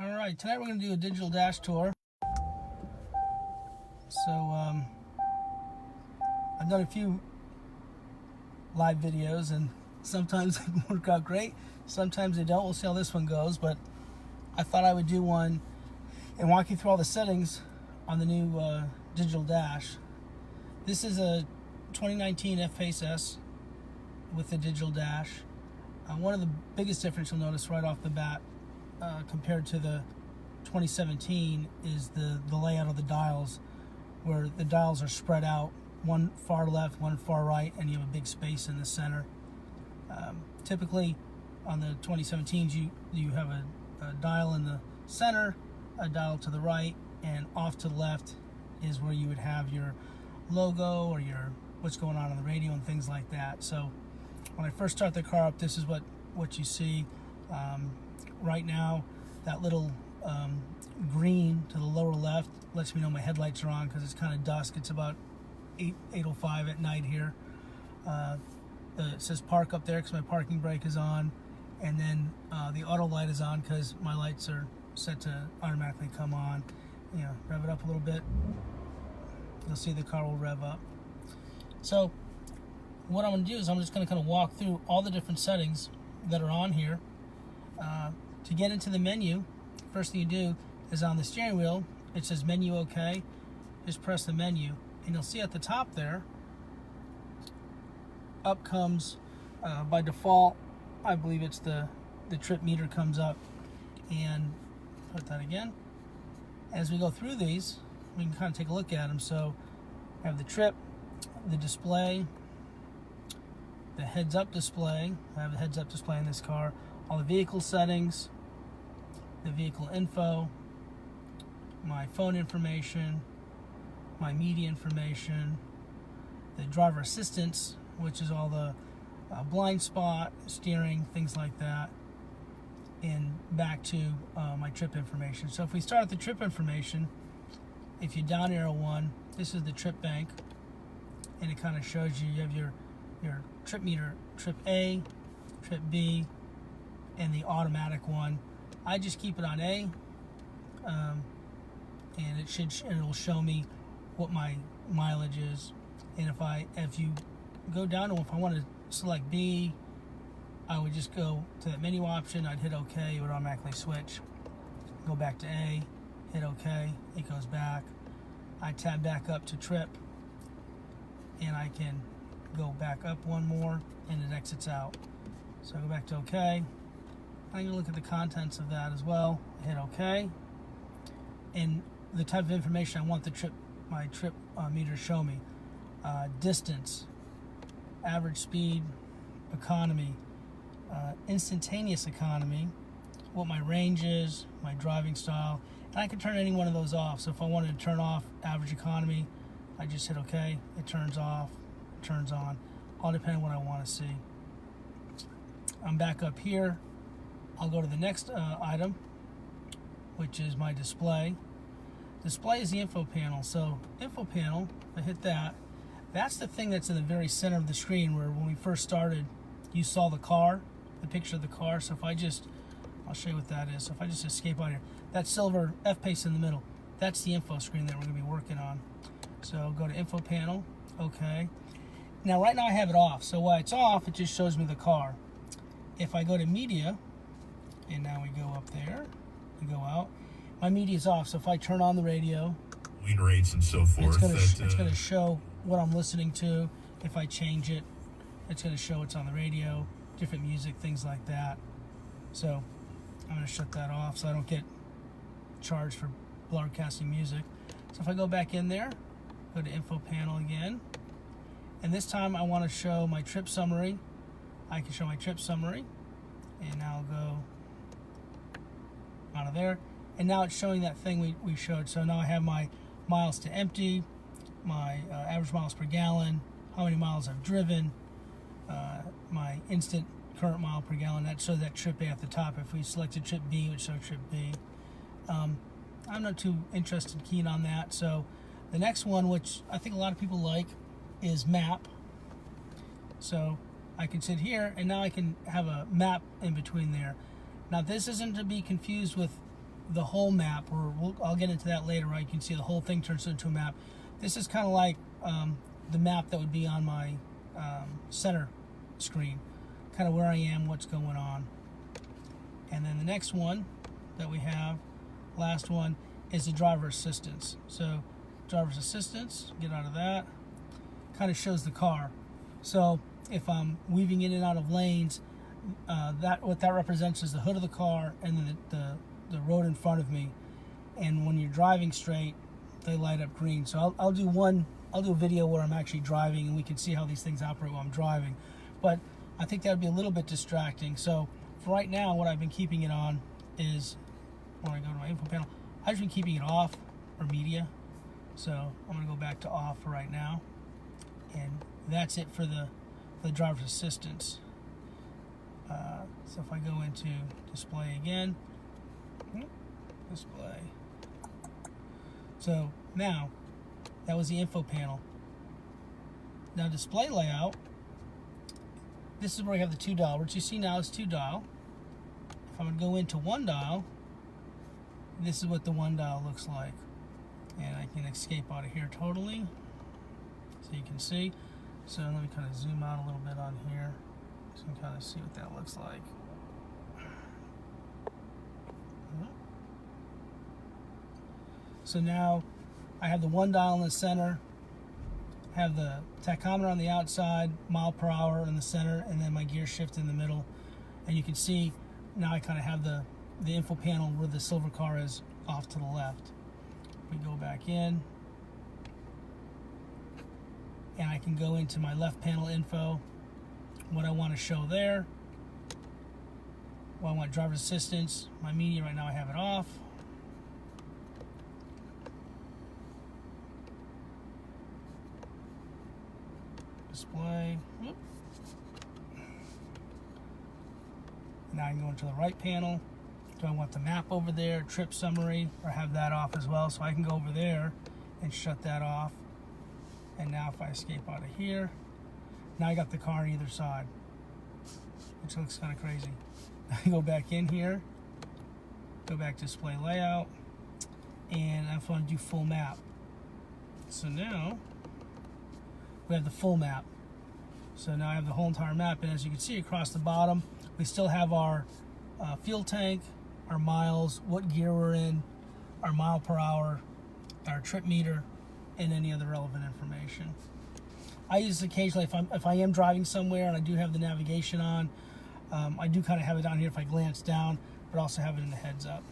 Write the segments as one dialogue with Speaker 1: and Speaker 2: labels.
Speaker 1: Alright, tonight we're going to do a digital dash tour. So, I've done a few live videos and sometimes they work out great, sometimes they don't. We'll see how this one goes, but I thought I would do one and walk you through all the settings on the new digital dash. This is a 2019 F-PACE S with the digital dash. One of the biggest difference you'll notice right off the bat compared to the 2017 is the layout of the dials, where the dials are spread out, one far left, one far right, and you have a big space in the center. Typically on the 2017s you have a dial in the center, a dial to the right, and off to the left is where you would have your logo or your what's going on the radio and things like that. So when I first start the car up, this is what you see. Right now, that little green to the lower left lets me know my headlights are on because it's kind of dusk. It's about 8:05 at night here. It says park up there because my parking brake is on, and then the auto light is on because my lights are set to automatically come on. You know, rev it up a little bit, you'll see the car will rev up. So what I'm going to do is I'm just going to kind of walk through all the different settings that are on here. To get into the menu, first thing you do is on the steering wheel, it says menu OK. Just press the menu, and you'll see at the top there, up comes, by default, I believe it's the trip meter comes up. And put that again. As we go through these, we can kind of take a look at them. So I have the trip, the display, the heads-up display. I have the heads-up display in this car. All the vehicle settings, the vehicle info, my phone information, my media information, the driver assistance, which is all the blind spot, steering, things like that, and back to my trip information. So if we start at the trip information, if you down arrow one, this is the trip bank, and it kind of shows you have your trip meter, trip A, trip B, and the automatic one. I just keep it on A, and it'll show me what my mileage is. And if you go down to, if I want to select B, I would just go to that menu option, I'd hit OK, it would automatically switch. Go back to A, hit OK, it goes back. I tab back up to trip, and I can go back up one more, and it exits out. So I go back to OK. I'm going to look at the contents of that as well. Hit OK. And the type of information I want my trip meter to show me. Distance, average speed, economy, instantaneous economy, what my range is, my driving style, and I can turn any one of those off. So if I wanted to turn off average economy, I just hit OK, it turns off, turns on, all depending on what I want to see. I'm back up here. I'll go to the next item, which is my display. Display is the info panel. So info panel, I hit that. That's the thing that's in the very center of the screen, where when we first started, you saw the car, the picture of the car. So if I'll show you what that is. So if I just escape out here, that silver F-PACE in the middle, that's the info screen that we're going to be working on. So go to info panel, OK. Now right now I have it off. So while it's off, it just shows me the car. If I go to media, and now we go up there, we go out, my media is off. So if I turn on the radio,
Speaker 2: lead rates and so forth,
Speaker 1: it's going to show what I'm listening to. If I change it, it's going to show it's on the radio, different music, things like that. So I'm going to shut that off so I don't get charged for broadcasting music. So if I go back in there, go to info panel again, and this time I want to show my trip summary. I can show my trip summary, and now I'll go out of there, and now it's showing that thing we showed. So now I have my miles to empty, my average miles per gallon, how many miles I've driven, my instant current mile per gallon. That shows that trip A at the top. If we selected trip B, it would show trip B. I'm not too keen on that. So the next one, which I think a lot of people like, is map. So I can sit here, and now I can have a map in between there. Now this isn't to be confused with the whole map, or I'll get into that later, right? You can see the whole thing turns into a map. This is kind of like the map that would be on my center screen, kind of where I am, what's going on. And then the next one that we have, last one, is the driver assistance. So driver's assistance, get out of that, kind of shows the car. So if I'm weaving in and out of lanes, what that represents is the hood of the car and then the road in front of me. And when you're driving straight, they light up green. So I'll do a video where I'm actually driving and we can see how these things operate while I'm driving. But I think that would be a little bit distracting. So for right now, what I've been keeping it on is, when I go to my info panel, I've been keeping it off, or media. So I'm going to go back to off for right now. And that's it for the driver's assistance. So if I go into display again, display. So now, that was the info panel. Now display layout, this is where I have the 2 dial. What you see now is 2 dial. If I'm going to go into 1 dial, this is what the 1 dial looks like. And I can escape out of here totally, so you can see. So let me kind of zoom out a little bit on here, so you can kind of see what that looks like. So now I have the 1 dial in the center, have the tachometer on the outside, mile per hour in the center, and then my gear shift in the middle. And you can see now I kind of have the info panel where the silver car is off to the left. We go back in, and I can go into my left panel info, what I want to show there. Well, I want driver's assistance. My media right now I have it off. Display. Whoop. Now I can go into the right panel. Do I want the map over there, trip summary, or have that off as well? So I can go over there and shut that off. And now if I escape out of here, now I got the car on either side, which looks kind of crazy. I go back in here, go back to display layout, and I want to do full map. So now we have the full map. So now I have the whole entire map, and as you can see across the bottom, we still have our fuel tank, our miles, what gear we're in, our mile per hour, our trip meter, and any other relevant information. I use this occasionally if I am driving somewhere and I do have the navigation on. I do kind of have it down here if I glance down, but also have it in the heads up.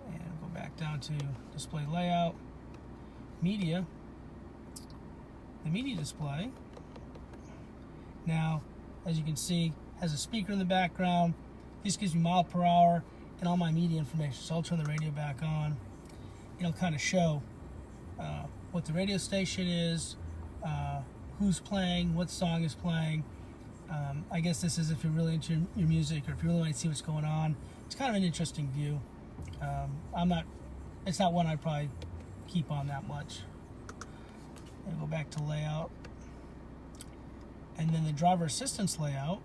Speaker 1: And go back down to display layout, media, the media display. Now, as you can see, has a speaker in the background. This gives me mile per hour and all my media information. So I'll turn the radio back on. It'll kind of show what the radio station is, who's playing, what song is playing. I guess this is if you're really into your music, or if you really want to see what's going on. It's kind of an interesting view. It's not one I'd probably keep on that much. And go back to layout. And then the driver assistance layout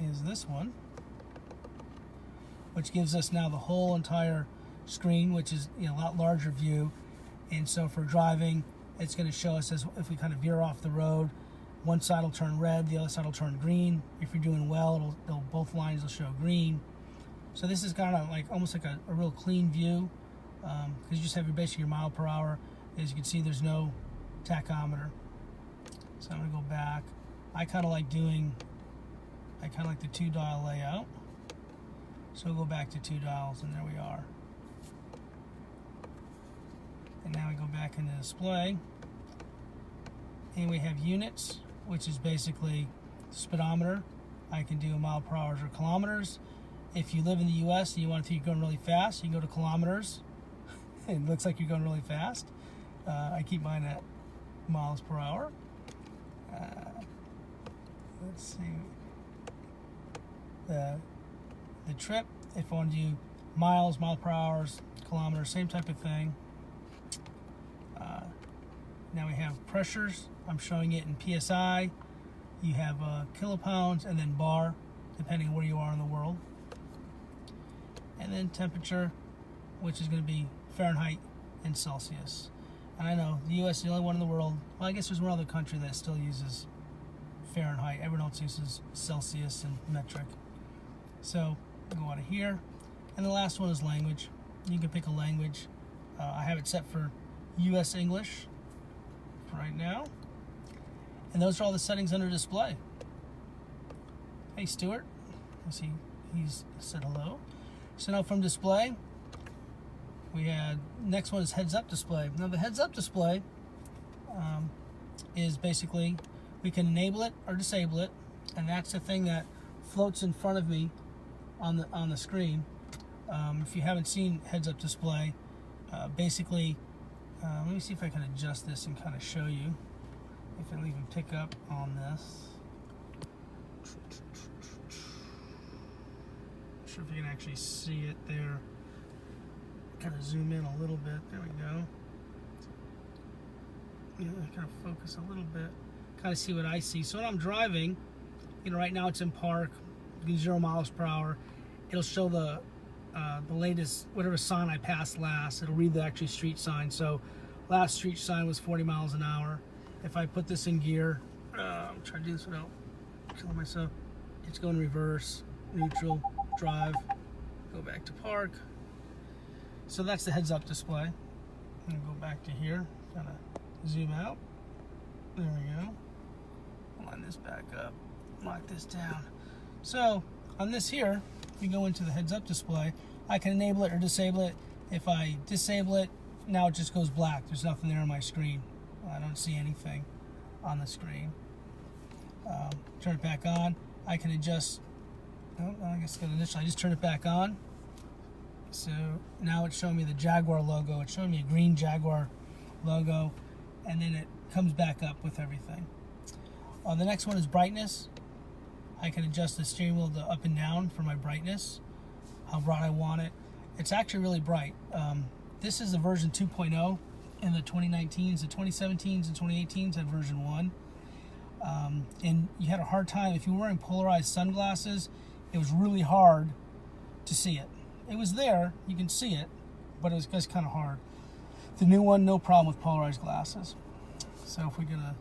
Speaker 1: is this one, which gives us now the whole entire screen, which is a lot larger view. And so for driving, it's going to show us as if we kind of veer off the road, one side will turn red, the other side will turn green. If you're doing well, both lines will show green. So this is kind of like almost like a real clean view, because you just have basically your mile per hour. As you can see, there's no tachometer. So I'm going to go back. I kind of like the 2 dial layout. So we'll go back to 2 dials, and there we are. And now we go back into display. And we have units, which is basically speedometer. I can do mile per hour or kilometers. If you live in the US and you want to think you're going really fast, you can go to kilometers. It looks like you're going really fast. I keep mine at miles per hour. Let's see. The trip, if I want to do miles, mile per hour, kilometers, same type of thing. Now we have pressures. I'm showing it in PSI. You have kilopounds and then bar, depending on where you are in the world. And then temperature, which is going to be Fahrenheit and Celsius. And I know the U.S. is the only one in the world. Well, I guess there's one other country that still uses Fahrenheit. Everyone else uses Celsius and metric. So go out of here. And the last one is language. You can pick a language. I have it set for U.S. English for right now. And those are all the settings under display. Hey, Stuart. I see he's said hello. So now from display, we had, next one is heads-up display. Now the heads-up display is basically, we can enable it or disable it, and that's the thing that floats in front of me on the screen. If you haven't seen heads-up display, basically, let me see if I can adjust this and kind of show you if it'll even pick up on this. Not sure if you can actually see it there. Kind of zoom in a little bit. There we go. Yeah, kind of focus a little bit. Kind of see what I see. So when I'm driving, right now it's in park, 0 miles per hour. It'll show the latest, whatever sign I passed last. It'll read the actual street sign. So last street sign was 40 miles an hour. If I put this in gear, I'm trying to do this without killing myself. It's going reverse, neutral, drive, go back to park. So that's the heads-up display. I'm going to go back to here, kind of zoom out. There we go. Line this back up, lock this down. So on this here, if you go into the heads-up display, I can enable it or disable it. If I disable it, now it just goes black. There's nothing there on my screen. I don't see anything on the screen. Turn it back on. I can adjust. Oh, I guess initially I just turn it back on. So now it's showing me the Jaguar logo. It's showing me a green Jaguar logo, and then it comes back up with everything. The next one is brightness. I can adjust the steering wheel to up and down for my brightness, how bright I want it. It's actually really bright. This is the version 2.0 in the 2019s. The 2017s and 2018s had version 1. And you had a hard time, if you were wearing polarized sunglasses, it was really hard to see it. It was there, you can see it, but it was just kind of hard. The new one, no problem with polarized glasses. So if we're gonna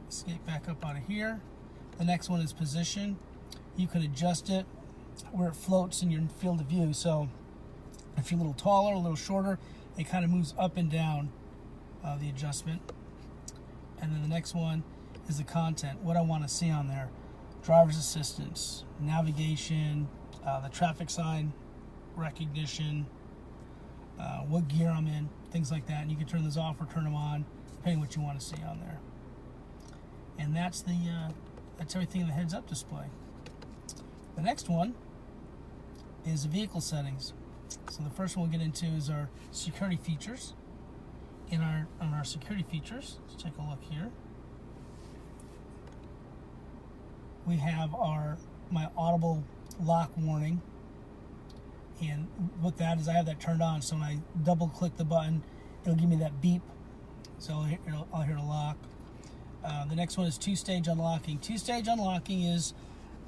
Speaker 1: escape back up out of here, the next one is position. You can adjust it where it floats in your field of view. So if you're a little taller, a little shorter, it kind of moves up and down the adjustment. And then the next one is the content, what I want to see on there. Driver's assistance, navigation, the traffic sign recognition, what gear I'm in, things like that. And you can turn those off or turn them on, depending what you want to see on there. And that's everything in the heads-up display. The next one is the vehicle settings. So the first one we'll get into is our security features. On our security features, let's take a look here. We have my audible lock warning. And what that is, I have that turned on, so when I double click the button, it'll give me that beep. So I'll hear a lock. The next one is two-stage unlocking. Two-stage unlocking is,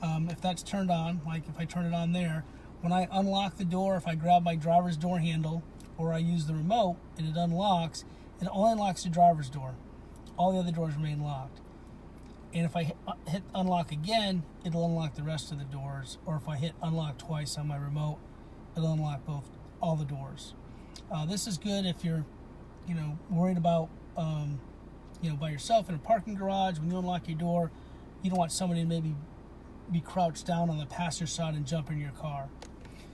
Speaker 1: if that's turned on, like if I turn it on there, when I unlock the door, if I grab my driver's door handle or I use the remote and it unlocks, it only unlocks the driver's door. All the other doors remain locked. And if I hit unlock again, it'll unlock the rest of the doors. Or if I hit unlock twice on my remote, it'll unlock all the doors. This is good if you're, worried about, by yourself in a parking garage. When you unlock your door, you don't want somebody to maybe be crouched down on the passenger side and jump in your car.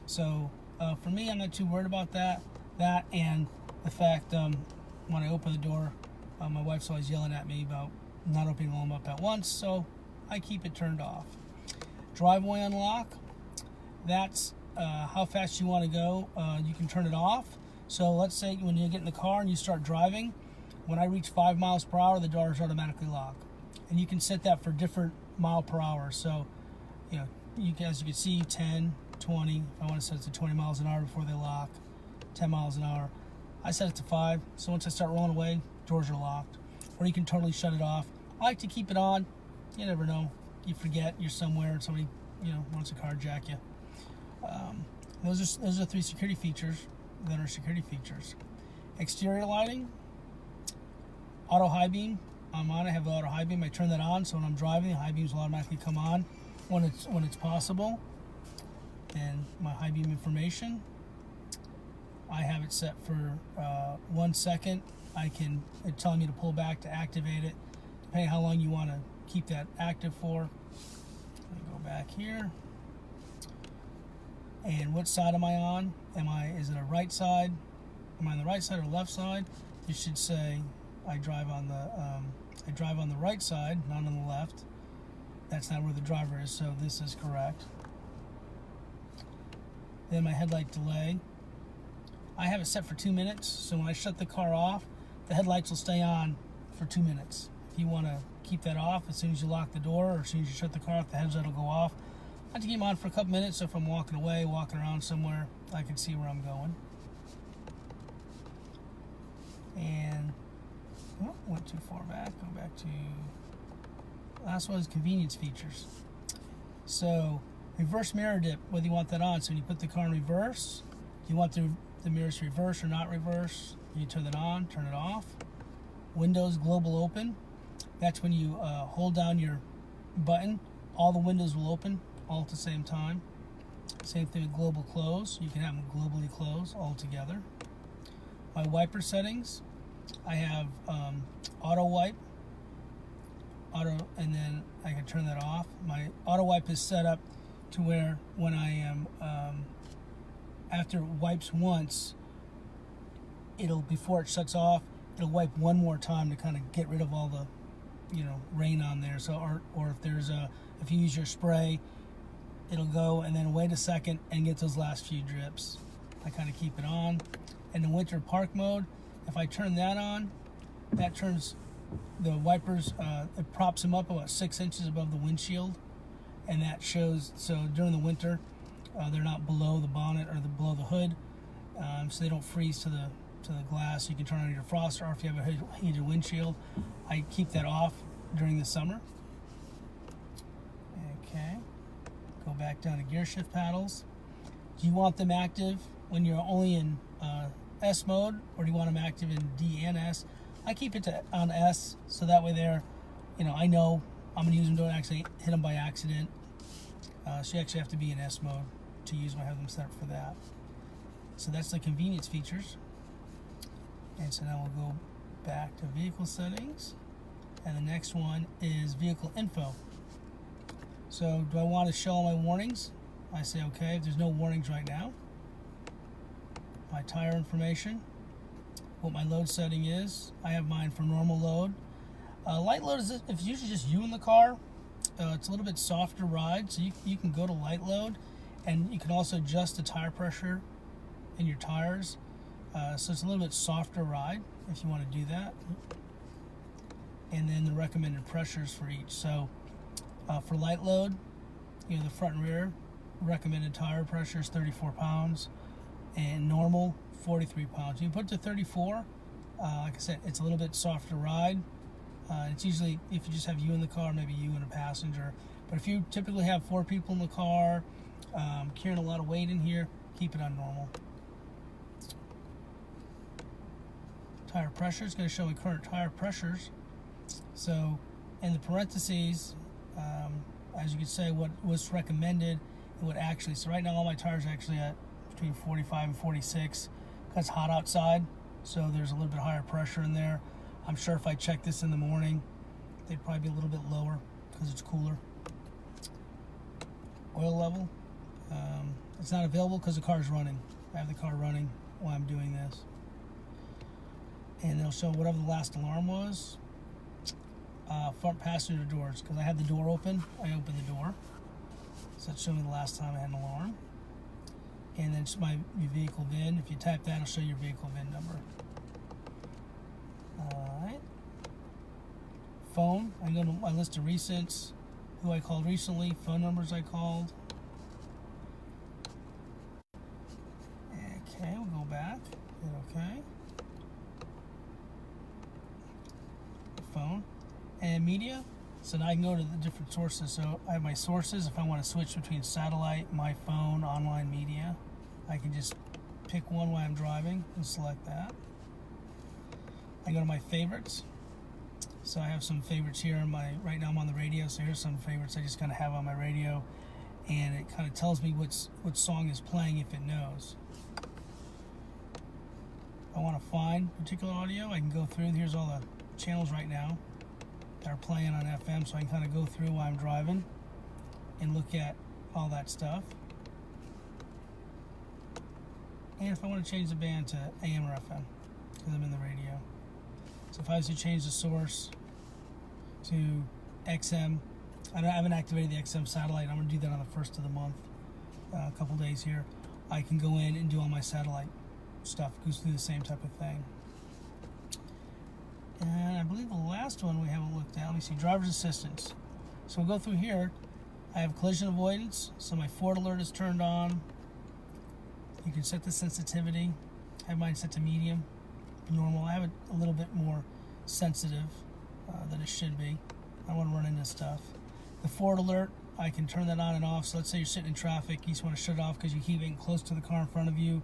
Speaker 1: So for me, I'm not too worried about that. That and the fact when I open the door, my wife's always yelling at me about not opening them up at once, so I keep it turned off. Driveway unlock, that's how fast you want to go. You can turn it off. So let's say when you get in the car and you start driving, when I reach 5 miles per hour, the doors automatically lock. And you can set that for different mile per hour. So, as you can see, 10, 20. If I want to set it to 20 miles an hour before they lock, 10 miles an hour. I set it to 5. So once I start rolling away, doors are locked. Or you can totally shut it off. I like to keep it on. You never know. You forget you're somewhere and somebody, wants to carjack you. Those are 3 security features that are security features. Exterior lighting, auto high beam. I'm on. I have the auto high beam. I turn that on, so when I'm driving, the high beams will automatically come on when it's possible. And my high beam information, I have it set for 1 second. It's telling me to pull back to activate it, depending how long you want to keep that active for. Let me go back here. And what side am I on? Is it a right side? Am I on the right side or left side? It should say I drive on the right side, not on the left. That's not where the driver is, so this is correct. Then my headlight delay. I have it set for 2 minutes, so when I shut the car off, the headlights will stay on for 2 minutes. If you want to keep that off, as soon as you lock the door or as soon as you shut the car off, the headlight will go off. I have to keep them on for a couple minutes, so if I'm walking away, walking around somewhere, I can see where I'm going. And went too far back. Go back to last one is convenience features. So reverse mirror dip, whether you want that on. So when you put the car in reverse, you want the mirrors to reverse or not reverse. You turn it on, turn it off. Windows global open. That's when you hold down your button. All the windows will open all at the same time. Same thing with global close. You can have them globally close all together. My wiper settings, I have auto wipe, and then I can turn that off. My auto wipe is set up to where when I am after it wipes once, before it shuts off, it'll wipe one more time to kind of get rid of all the rain on there. So or if you use your spray, it'll go and then wait a second and get those last few drips. I kind of keep it on. And the winter park mode, if I turn that on, that turns the wipers, it props them up about 6 inches above the windshield, and that shows, so during the winter, they're not below the bonnet or below the hood, so they don't freeze to the glass. You can turn on your defroster, or if you have a heated windshield, I keep that off during the summer. Okay, go back down to gear shift paddles. Do you want them active when you're only in S mode, or do you want them active in D and S? I keep it on S, so that way I know I'm going to use them, don't actually hit them by accident. So you actually have to be in S mode to use them. I have them set up for that. So that's the convenience features. And so now we'll go back to vehicle settings. And the next one is vehicle info. So do I want to show all my warnings? I say okay, if there's no warnings right now. My tire information, what my load setting is. I have mine for normal load. Light load is if it's usually just you in the car. It's a little bit softer ride, so you can go to light load, and you can also adjust the tire pressure in your tires. So it's a little bit softer ride if you want to do that. And then the recommended pressures for each. So for light load, the front and rear recommended tire pressure is 34 pounds. And normal 43 pounds. You can put it to 34. Like I said, it's a little bit softer ride. It's usually if you just have you in the car, maybe you and a passenger. But if you typically have 4 people in the car, carrying a lot of weight in here, keep it on normal. Tire pressure is going to show me current tire pressures. So in the parentheses, as you can say, what was recommended and what actually. So right now all my tires are actually at between 45 and 46 because it's hot outside, so there's a little bit higher pressure in there. I'm sure if I check this in the morning, they'd probably be a little bit lower because it's cooler. Oil level, it's not available because the car's running. I have the car running while I'm doing this. And they'll show whatever the last alarm was. Front passenger doors, because I had the door open, I opened the door. So that's showing the last time I had an alarm. And then it's my vehicle VIN. If you type that, it'll show your vehicle VIN number. Alright. Phone. I go to my list of recents, who I called recently, phone numbers I called. Okay, we'll go back. Hit okay. Phone. And media. So now I can go to the different sources. So I have my sources if I want to switch between satellite, my phone, online media. I can just pick one while I'm driving and select that. I go to my favorites. So I have some favorites here on right now I'm on the radio, so here's some favorites I just kind of have on my radio, and it kind of tells me what song is playing if it knows. If I want to find particular audio, I can go through, and here's all the channels right now that are playing on FM, so I can kind of go through while I'm driving and look at all that stuff. And if I want to change the band to AM or FM, because I'm in the radio. So if I was to change the source to XM, I haven't activated the XM satellite. I'm going to do that on the 1st of the month, a couple days here. I can go in and do all my satellite stuff. It goes through the same type of thing. And I believe the last one we haven't looked at, let me see, driver's assistance. So we'll go through here. I have collision avoidance, so my Ford alert is turned on. You can set the sensitivity. I have mine set to medium, normal. I have it a little bit more sensitive than it should be. I don't want to run into stuff. The Ford alert, I can turn that on and off. So let's say you're sitting in traffic, you just want to shut it off because you keep getting close to the car in front of you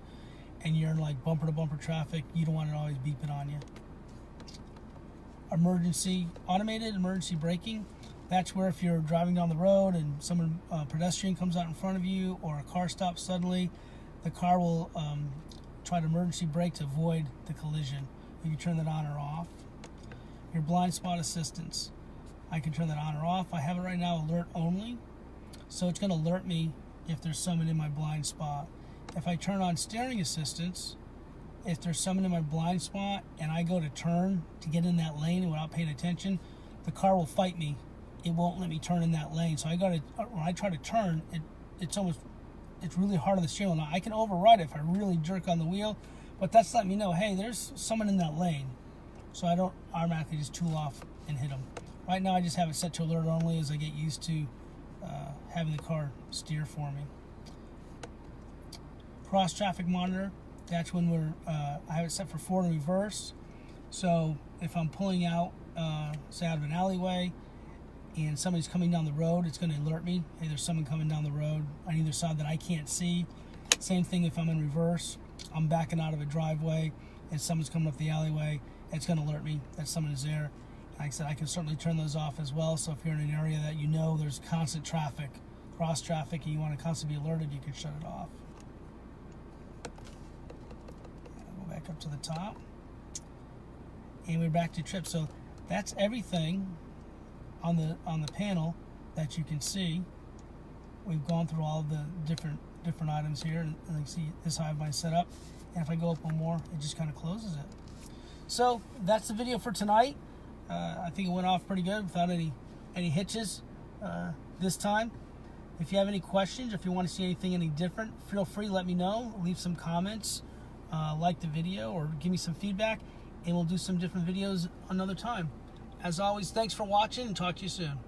Speaker 1: and you're in like bumper to bumper traffic. You don't want it always beeping on you. Automated emergency braking. That's where if you're driving down the road and a pedestrian comes out in front of you or a car stops suddenly, the car will try to emergency brake to avoid the collision. You can turn that on or off. Your blind spot assistance, I can turn that on or off. I have it right now alert only, so it's going to alert me if there's someone in my blind spot. If I turn on steering assistance, if there's someone in my blind spot and I go to turn to get in that lane without paying attention, the car will fight me. It won't let me turn in that lane. So when I try to turn, it's really hard on the steering wheel. Now I can override it if I really jerk on the wheel, but that's letting me know, hey, there's someone in that lane. So I don't automatically just tool off and hit them. Right now I just have it set to alert only as I get used to having the car steer for me. Cross traffic monitor, that's when I have it set for forward and reverse. So if I'm pulling out, say out of an alleyway, and somebody's coming down the road, it's going to alert me, hey, there's someone coming down the road on either side that I can't see. Same thing if I'm in reverse, I'm backing out of a driveway and someone's coming up the alleyway, it's going to alert me that someone is there. Like I said, I can certainly turn those off as well, so if you're in an area that you know there's constant traffic, cross traffic, and you want to constantly be alerted, you can shut it off. Go back up to the top. And we're back to trip. So that's everything on the panel that you can see. We've gone through all the different items here, and you can see this how I have mine set up. And if I go up one more, it just kind of closes it. So that's the video for tonight. I think it went off pretty good without any hitches this time. If you have any questions, or if you want to see anything any different, feel free to let me know. Leave some comments, like the video, or give me some feedback, and we'll do some different videos another time. As always, thanks for watching, and talk to you soon.